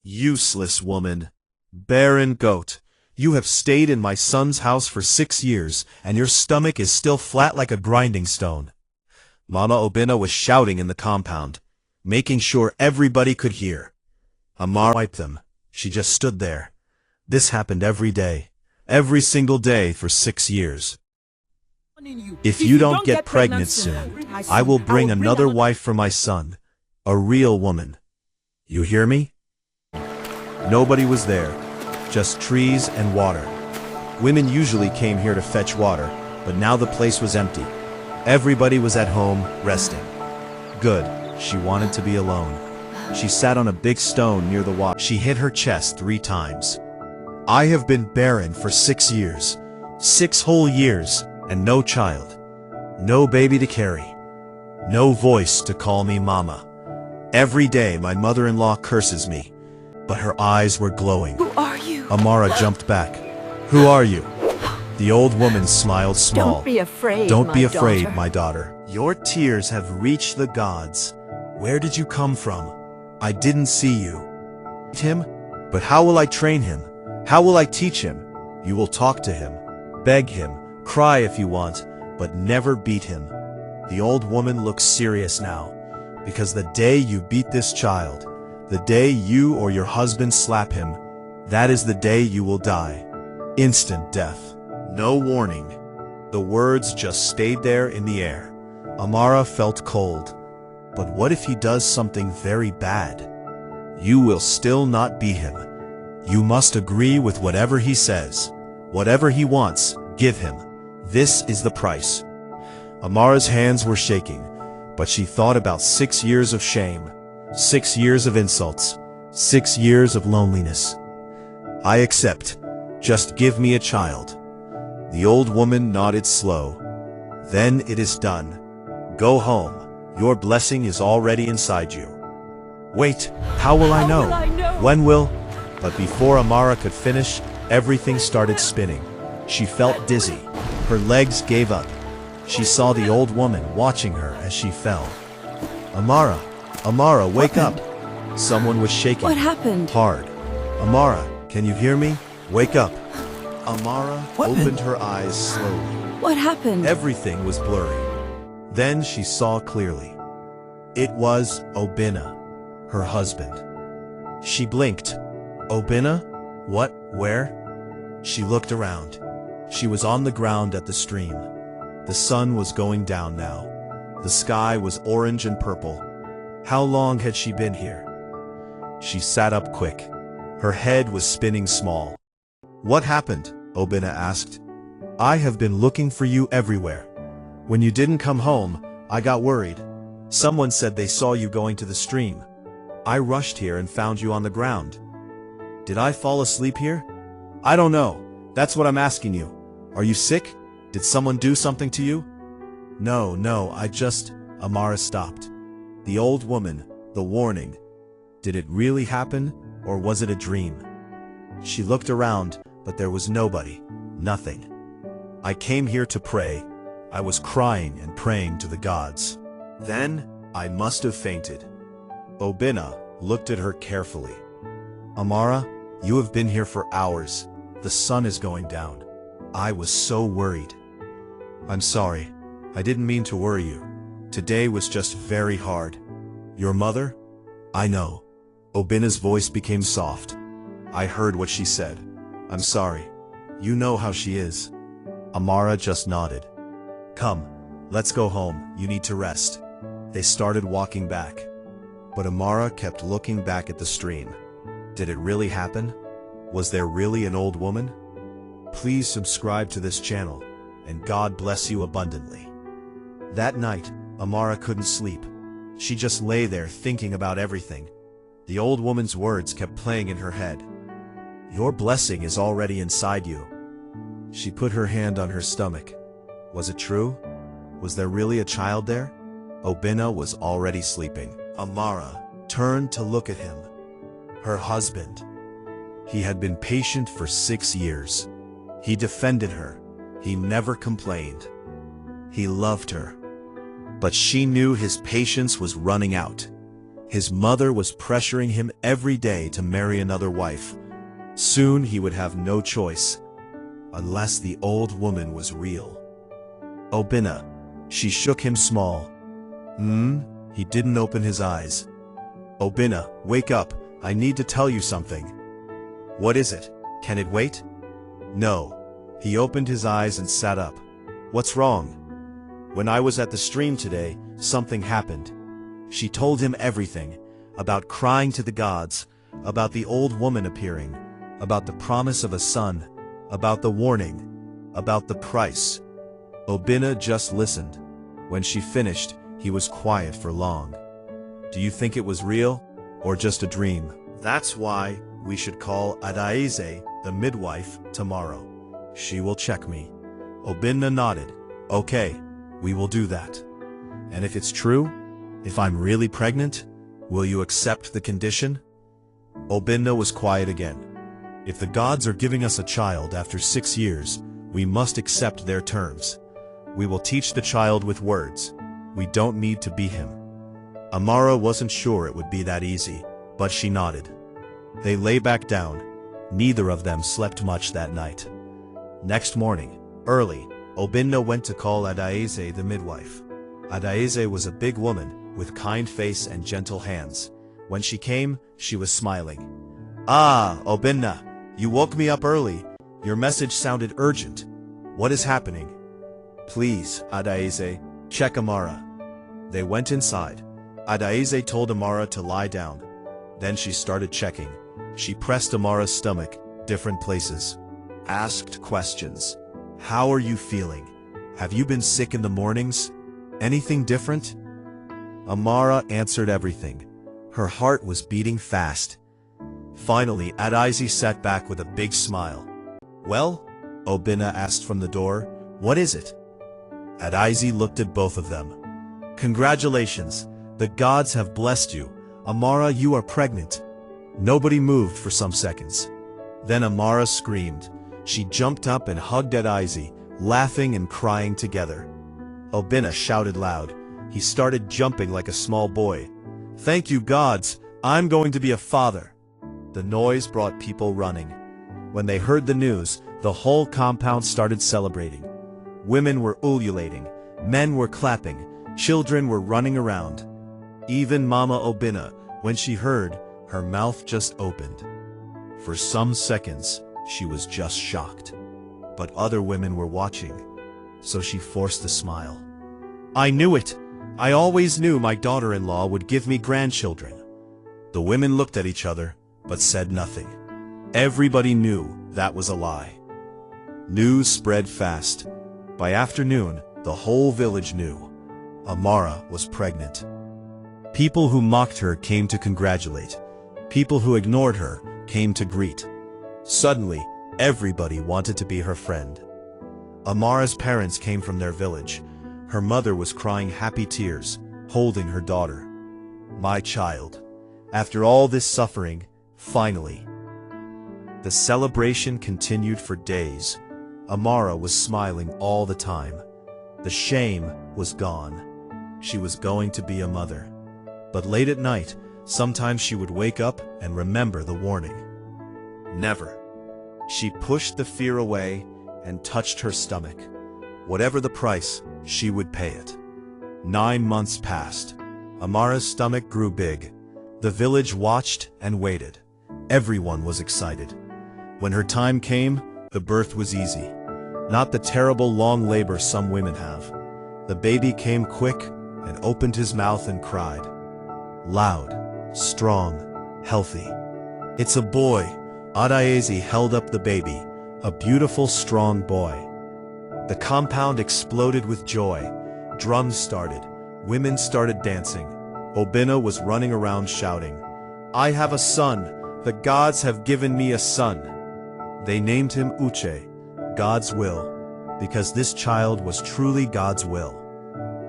Useless woman. Barren goat. You have stayed in my son's house for 6 years, and your stomach is still flat like a grinding stone. Mama Obina was shouting in the compound, making sure everybody could hear. Amara wiped them. She just stood there. This happened every day. Every single day for 6 years. If you don't get pregnant soon, I will bring another wife for my son. A real woman. You hear me? Nobody was there. Just trees and water. Women usually came here to fetch water, but now the place was empty. Everybody was at home, resting. Good. She wanted to be alone. She sat on a big stone near the water. She hit her chest 3 times. I have been barren for 6 years. 6 whole years, and no child. No baby to carry. No voice to call me mama. Every day my mother-in-law curses me, but her eyes were glowing. Who are you? Amara jumped back. Who are you? The old woman smiled small. Don't be afraid, Don't be my afraid, daughter. my daughter. Your tears have reached the gods. Where did you come from? I didn't see you. Him? But how will I train him? How will I teach him? You will talk to him, beg him, cry if you want, but never beat him. The old woman looks serious now, because the day you beat this child, the day you or your husband slap him, that is the day you will die. Instant death. No warning. The words just stayed there in the air. Amara felt cold. But what if he does something very bad? You will still not beat him. You must agree with whatever he says. Whatever he wants, give him. This is the price. Amara's hands were shaking, but she thought about 6 years of shame, 6 years of insults, 6 years of loneliness. I accept. Just give me a child. The old woman nodded slow. Then it is done. Go home. Your blessing is already inside you. Wait, how will I know? When will? But before Amara could finish, everything started spinning. She felt dizzy. Her legs gave up. She saw the old woman watching her as she fell. Amara, Amara, wake up. Someone was shaking. What happened? Hard. Amara, can you hear me? Wake up. Amara opened her eyes slowly. What happened? Everything was blurry. Then she saw clearly. It was Obina, her husband. She blinked. Obina? What? Where? She looked around. She was on the ground at the stream. The sun was going down now. The sky was orange and purple. How long had she been here? She sat up quick. Her head was spinning small. What happened? Obina asked. I have been looking for you everywhere. When you didn't come home, I got worried. Someone said they saw you going to the stream. I rushed here and found you on the ground. Did I fall asleep here? I don't know. That's what I'm asking you. Are you sick? Did someone do something to you? No, I just... Amara stopped. The old woman, the warning. Did it really happen, or was it a dream? She looked around, but there was nobody, nothing. I came here to pray. I was crying and praying to the gods. Then, I must have fainted. Obina looked at her carefully. Amara, you have been here for hours. The sun is going down. I was so worried. I'm sorry. I didn't mean to worry you. Today was just very hard. Your mother? I know. Obina's voice became soft. I heard what she said. I'm sorry. You know how she is. Amara just nodded. Come, let's go home. You need to rest. They started walking back. But Amara kept looking back at the stream. Did it really happen? Was there really an old woman? Please subscribe to this channel, and God bless you abundantly. That night, Amara couldn't sleep. She just lay there thinking about everything. The old woman's words kept playing in her head. Your blessing is already inside you. She put her hand on her stomach. Was it true? Was there really a child there? Obina was already sleeping. Amara turned to look at him. Her husband. He had been patient for 6 years. He defended her. He never complained. He loved her. But she knew his patience was running out. His mother was pressuring him every day to marry another wife. Soon he would have no choice, unless the old woman was real. Obinna. She shook him small. He didn't open his eyes. Obinna, wake up, I need to tell you something. What is it? Can it wait? No. He opened his eyes and sat up. What's wrong? When I was at the stream today, something happened. She told him everything, about crying to the gods, about the old woman appearing, about the promise of a son, about the warning, about the price. Obinna just listened. When she finished, he was quiet for long. Do you think it was real, or just a dream? That's why we should call Adaeze, the midwife, tomorrow. She will check me. Obinna nodded. Okay, we will do that. And if it's true, if I'm really pregnant, will you accept the condition? Obinna was quiet again. If the gods are giving us a child after 6 years, we must accept their terms. We will teach the child with words. We don't need to be him. Amara wasn't sure it would be that easy, but she nodded. They lay back down. Neither of them slept much that night. Next morning, early, Obinna went to call Adaeze the midwife. Adaeze was a big woman, with kind face and gentle hands. When she came, she was smiling. Ah, Obinna, you woke me up early. Your message sounded urgent. What is happening? Please, Adaeze, check Amara. They went inside. Adaeze told Amara to lie down. Then she started checking. She pressed Amara's stomach, different places. Asked questions. How are you feeling? Have you been sick in the mornings? Anything different? Amara answered everything. Her heart was beating fast. Finally, Adaeze sat back with a big smile. Well? Obinna asked from the door. What is it? Adaeze looked at both of them. Congratulations. The gods have blessed you. Amara, you are pregnant. Nobody moved for some seconds. Then Amara screamed. She jumped up and hugged Adaeze, laughing and crying together. Obinna shouted loud. He started jumping like a small boy. Thank you, gods. I'm going to be a father. The noise brought people running. When they heard the news, the whole compound started celebrating. Women were ululating. Men were clapping. Children were running around. Even Mama Obinna, when she heard, her mouth just opened. For some seconds, she was just shocked. But other women were watching, so she forced a smile. I knew it! I always knew my daughter-in-law would give me grandchildren. The women looked at each other, but said nothing. Everybody knew that was a lie. News spread fast. By afternoon, the whole village knew. Amara was pregnant. People who mocked her came to congratulate. People who ignored her came to greet. Suddenly, everybody wanted to be her friend. Amara's parents came from their village. Her mother was crying happy tears, holding her daughter. My child. After all this suffering, finally. The celebration continued for days. Amara was smiling all the time. The shame was gone. She was going to be a mother. But late at night, sometimes she would wake up and remember the warning. Never. She pushed the fear away and touched her stomach. Whatever the price, she would pay it. 9 months passed. Amara's stomach grew big. The village watched and waited. Everyone was excited. When her time came, the birth was easy. Not the terrible long labor some women have. The baby came quick and opened his mouth and cried. Loud, strong, healthy. It's a boy. Adaeze held up the baby, a beautiful, strong boy. The compound exploded with joy. Drums started. Women started dancing. Obinna was running around shouting, I have a son. The gods have given me a son. They named him Uche, God's will, because this child was truly God's will.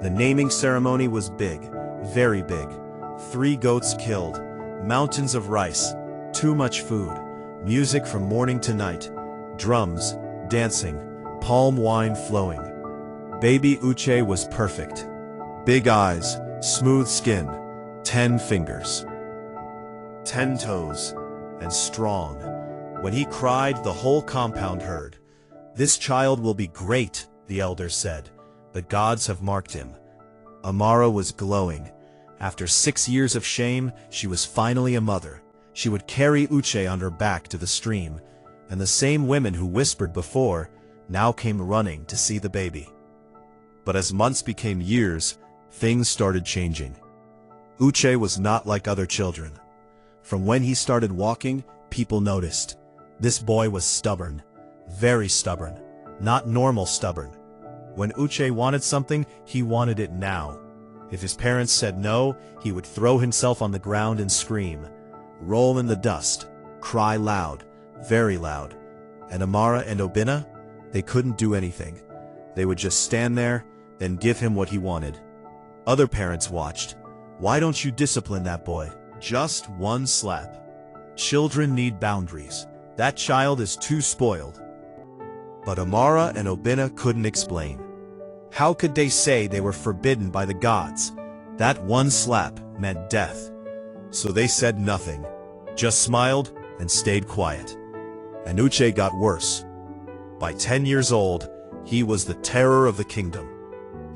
The naming ceremony was big, very big. 3 goats killed, mountains of rice, too much food, music from morning to night, drums, dancing, palm wine flowing. Baby Uche was perfect. Big eyes, smooth skin, 10 fingers, 10 toes, and strong. When he cried, the whole compound heard. "This child will be great," the elders said. "The gods have marked him." Amara was glowing. After 6 years of shame, she was finally a mother. She would carry Uche on her back to the stream, and the same women who whispered before now came running to see the baby. But as months became years, things started changing. Uche was not like other children. From when he started walking, people noticed. This boy was stubborn, very stubborn, not normal stubborn. When Uche wanted something, he wanted it now. If his parents said no, he would throw himself on the ground and scream, roll in the dust, cry loud, very loud. And Amara and Obinna, they couldn't do anything. They would just stand there, then give him what he wanted. Other parents watched. "Why don't you discipline that boy? Just one slap." Children need boundaries. That child is too spoiled. But Amara and Obinna couldn't explain. How could they say they were forbidden by the gods? That one slap meant death. So they said nothing, just smiled and stayed quiet. And Uche got worse. By 10 years old, he was the terror of the kingdom.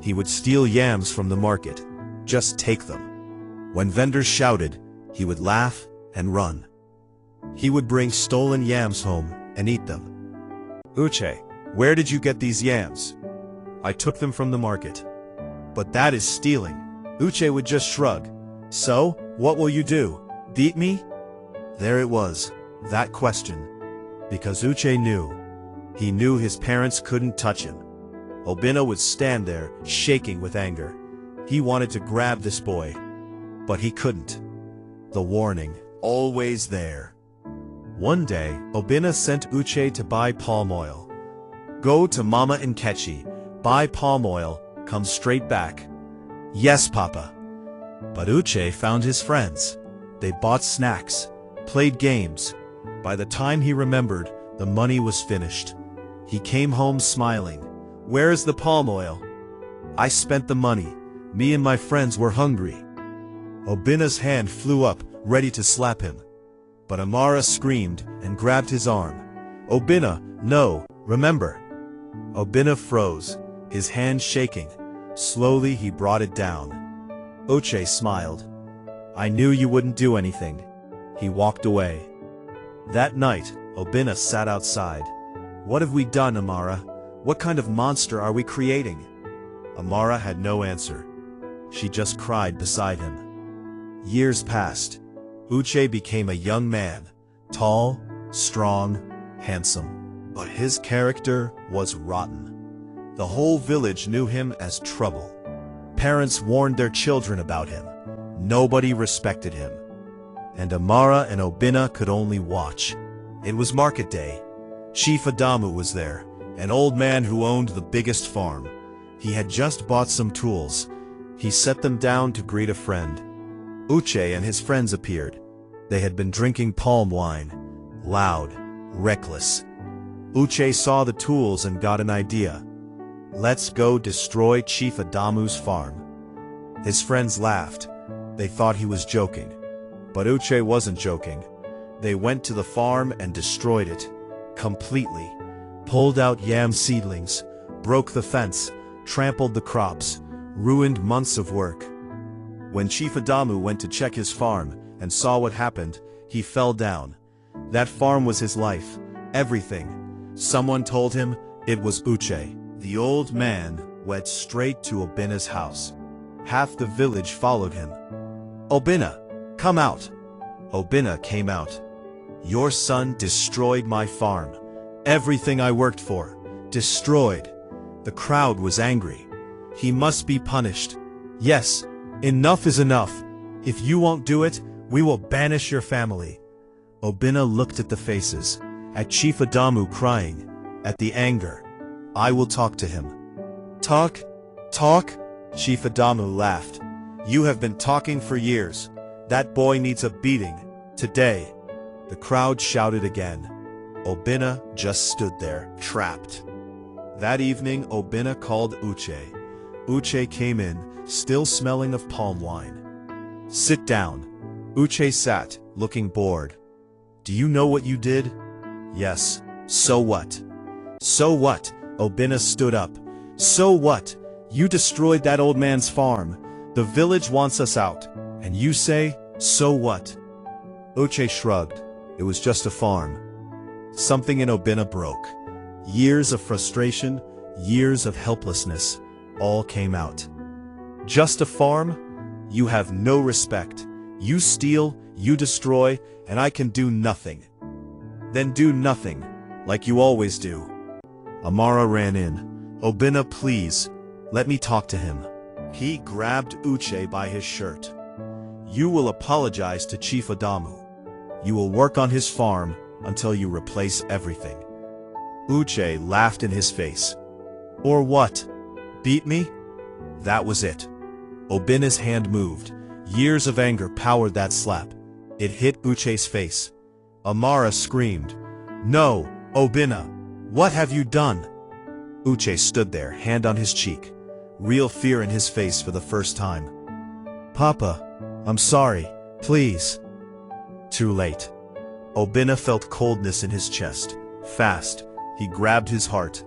He would steal yams from the market, just take them. When vendors shouted, he would laugh and run. He would bring stolen yams home and eat them. "Uche, where did you get these yams?" "I took them from the market." "But that is stealing." Uche would just shrug. "So, what will you do? Beat me?" There it was, that question. Because Uche knew. He knew his parents couldn't touch him. Obinna would stand there, shaking with anger. He wanted to grab this boy, but he couldn't. The warning, always there. One day, Obinna sent Uche to buy palm oil. "Go to Mama Nkechi, buy palm oil, come straight back." "Yes, Papa." But Uche found his friends. They bought snacks, played games. By the time he remembered, the money was finished. He came home smiling. "Where's the palm oil?" "I spent the money. Me and my friends were hungry." Obinna's hand flew up, ready to slap him. But Amara screamed and grabbed his arm. "Obinna, no, remember." Obinna froze, his hand shaking. Slowly he brought it down. Uche smiled. "I knew you wouldn't do anything." He walked away. That night, Obinna sat outside. "What have we done, Amara? What kind of monster are we creating?" Amara had no answer. She just cried beside him. Years passed. Uche became a young man, tall, strong, handsome. But his character was rotten. The whole village knew him as trouble. Parents warned their children about him. Nobody respected him. And Amara and Obinna could only watch. It was market day. Chief Adamu was there, an old man who owned the biggest farm. He had just bought some tools. He set them down to greet a friend. Uche and his friends appeared. They had been drinking palm wine, loud, reckless. Uche saw the tools and got an idea. "Let's go destroy Chief Adamu's farm." His friends laughed. They thought he was joking. But Uche wasn't joking. They went to the farm and destroyed it, completely. Pulled out yam seedlings, broke the fence, trampled the crops, ruined months of work. When Chief Adamu went to check his farm and saw what happened, he fell down. That farm was his life, everything. Someone told him it was Uche. The old man went straight to Obinna's house. Half the village followed him. "Obinna, come out." Obinna came out. "Your son destroyed my farm. Everything I worked for, destroyed." The crowd was angry. "He must be punished. Yes, enough is enough. If you won't do it, we will banish your family." Obinna looked at the faces, at Chief Adamu crying, at the anger. "I will talk to him." "Talk? Talk?" Chief Adamu laughed. "You have been talking for years. That boy needs a beating, today." The crowd shouted again. Obinna just stood there, trapped. That evening, Obinna called Uche. Uche came in, still smelling of palm wine. Sit down. Uche sat, looking bored. Do you know what you did? Yes. So what? So what? Obina stood up. So what? You destroyed that old man's farm. The village wants us out. And you say, so what? Uche shrugged. It was just a farm. Something in Obina broke. Years of frustration, years of helplessness, all came out. Just a farm? You have no respect. You steal, you destroy, and I can do nothing. Then do nothing, like you always do. Amara ran in. Obina, please, let me talk to him. He grabbed Uche by his shirt. You will apologize to Chief Adamu. You will work on his farm until you replace everything. Uche laughed in his face. Or what? Beat me? That was it. Obina's hand moved. Years of anger powered that slap. It hit Uche's face. Amara screamed. No, Obina! What have you done? Uche stood there, hand on his cheek. Real fear in his face for the first time. Papa, I'm sorry, please. Too late. Obina felt coldness in his chest. Fast, he grabbed his heart.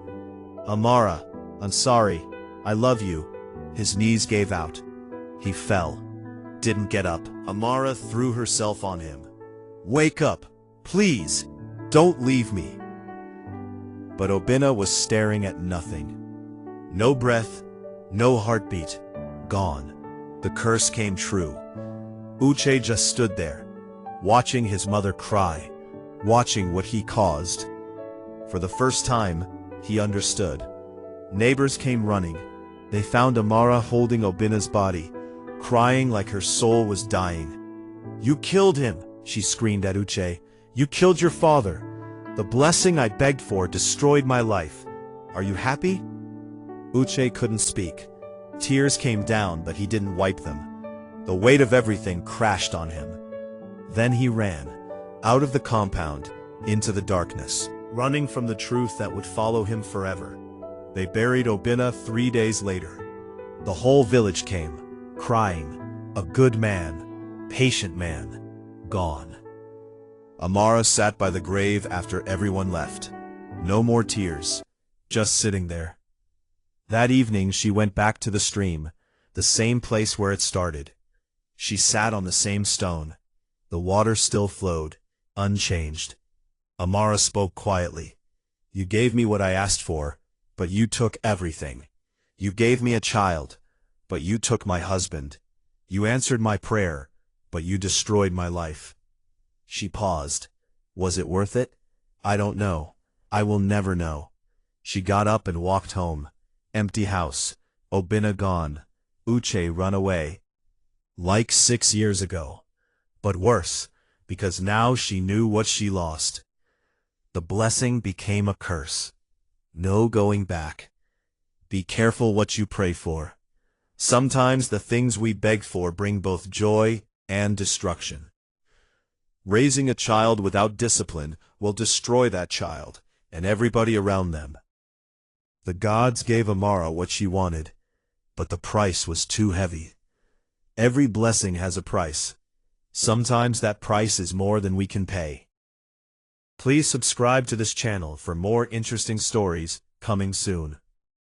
Amara, I'm sorry. I love you. His knees gave out. He fell. Didn't get up. Amara threw herself on him. Wake up, please. Don't leave me. But Obina was staring at nothing. No breath, no heartbeat. Gone. The curse came true. Uche just stood there, watching his mother cry, watching what he caused. For the first time, he understood. Neighbors came running. They found Amara holding Obina's body, crying like her soul was dying. You killed him, she screamed at Uche. You killed your father. The blessing I begged for destroyed my life. Are you happy? Uche couldn't speak. Tears came down, but he didn't wipe them. The weight of everything crashed on him. Then he ran, out of the compound, into the darkness, running from the truth that would follow him forever. They buried Obina 3 days later. The whole village came, crying. A good man, patient man, gone. Amara sat by the grave after everyone left. No more tears, just sitting there. That evening she went back to the stream, the same place where it started. She sat on the same stone. The water still flowed, unchanged. Amara spoke quietly. You gave me what I asked for, but you took everything. You gave me a child, but you took my husband. You answered my prayer, but you destroyed my life. She paused. Was it worth it? I don't know. I will never know. She got up and walked home. Empty house. Obina gone. Uche run away. Like 6 years ago. But worse, because now she knew what she lost. The blessing became a curse. No going back. Be careful what you pray for. Sometimes the things we beg for bring both joy and destruction. Raising a child without discipline will destroy that child and everybody around them. The gods gave Amara what she wanted, but the price was too heavy. Every blessing has a price. Sometimes that price is more than we can pay. Please subscribe to this channel for more interesting stories coming soon.